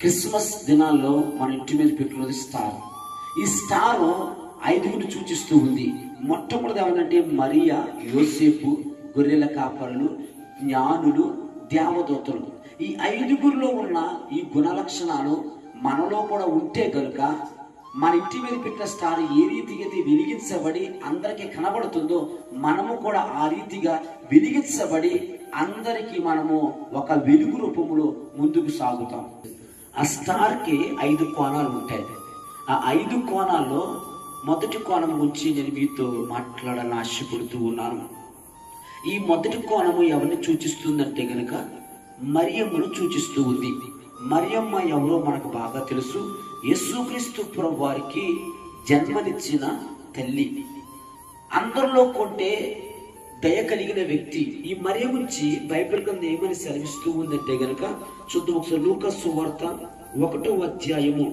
Christmas దినాల్లో మన ఇంటి మీద పెట్టినది స్టార్. ఈ స్టార్ ఐదుగురిని సూచిస్తూ ఉంది. మొట్టమొదటి ఏమంటే మరియా, యోసేపు, గొర్రెల కాపరులు, జ్ఞానులు, దేవదూతలు. ఈ ఐదుగురిలో ఉన్న ఈ గుణ లక్షణాలు మనలో కూడా ఉంటే కనుక మన ఇంటి మీద పెట్టిన స్టార్ ఏ రీతిగా అయితే వెలిగించబడి అందరికీ కనబడుతుందో మనము కూడా ఆ రీతిగా వెలిగించబడి అందరికీ మనము ఒక వెలుగు రూపంలో ముందుకు సాగుతాం. ఆ స్టార్కి 5 కోణాలు ఉంటాయి. ఆ 5 కోణాల్లో మొదటి కోణం గురించి నేను మీతో మాట్లాడాలని ఆశపడుతూ ఉన్నాను. ఈ మొదటి కోణము ఎవరిని సూచిస్తుందంటే గనుక మరియమ్మను సూచిస్తూ ఉంది. మరియమ్మ ఎవరో మనకు బాగా తెలుసు. యేసుక్రీస్తు ప్రభు వారికి జన్మనిచ్చిన తల్లి, అందరిలో కొంటే దయ కలిగిన వ్యక్తి. ఈ మరియ గురించి బైబిల్ గ్రంథం ఏమని సెలవిస్తూ ఉందంటే గనక చూద్దాం ఒకసారి. లూకా సువార్త 1వ అధ్యాయము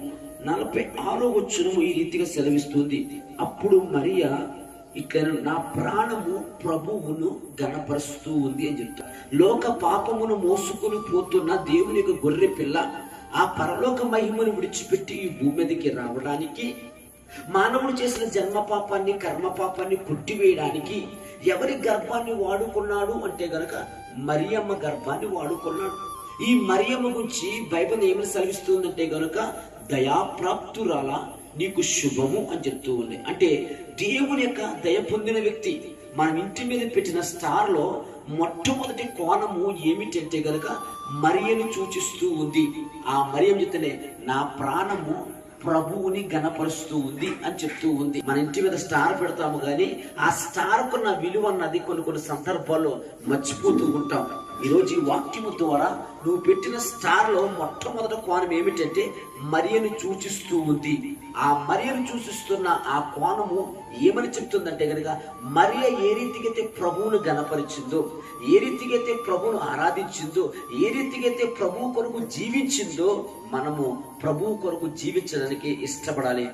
46వ వచనము ఈ రీతిగా సెలవిస్తుంది. అప్పుడు మరియ ఇక్కడ నా ప్రాణము ప్రభువును గణపరుస్తూ ఉంది అని చెప్తారు. లోక పాపమును మోసుకుని పోతున్న దేవుని యొక్క గొర్రె పిల్ల ఆ పరలోక మహిమను విడిచిపెట్టి ఈ భూమి మీదకి రావడానికి, మానవుడు చేసిన జన్మ పాపాన్ని కర్మ పాపాన్ని కొట్టివేయడానికి ఎవరి గర్భాన్ని వాడుకున్నాడు అంటే గనక మరియమ్మ గర్భాన్ని వాడుకున్నాడు. ఈ మరియమ్మ గురించి బైబిల్ ఏమని సెలవిస్తుందంటే గనుక దయాప్రాప్తురాల నీకు శుభము అని చెప్తూ ఉంది. అంటే దేవుని యొక్క దయ పొందిన వ్యక్తి. మనం ఇంటి మీద పెట్టిన స్టార్ లో మొట్టమొదటి కోణము ఏమిటంటే గనక మరియను సూచిస్తూ ఉంది. ఆ మరియం చెప్తేనే నా ప్రాణము ప్రభువుని గణపరుస్తూ ఉంది అని చెప్తూ ఉంది. మన ఇంటి మీద స్టార్ పెడతాము కానీ ఆ స్టార్ కున్న విలువ అన్నది కొన్ని సందర్భాల్లో మర్చిపోతూ ఉంటాం. ఈరోజు ఈ వాక్యము ద్వారా నువ్వు పెట్టిన స్టార్ లో మొట్టమొదటి కోణం ఏమిటంటే మరియను సూచిస్తూ ఉంది. ఆ మరియను సూచిస్తున్న ఆ కోణము ఏమని చెప్తుందంటే కనుక మరియ ఏ రీతికైతే ప్రభువును గణపరిచిందో, ఏ రీతికైతే ప్రభువును ఆరాధించిందో, ఏ రీతికైతే ప్రభువు కొరకు జీవించిందో మనము ప్రభువు కొరకు జీవించడానికి ఇష్టపడాలి.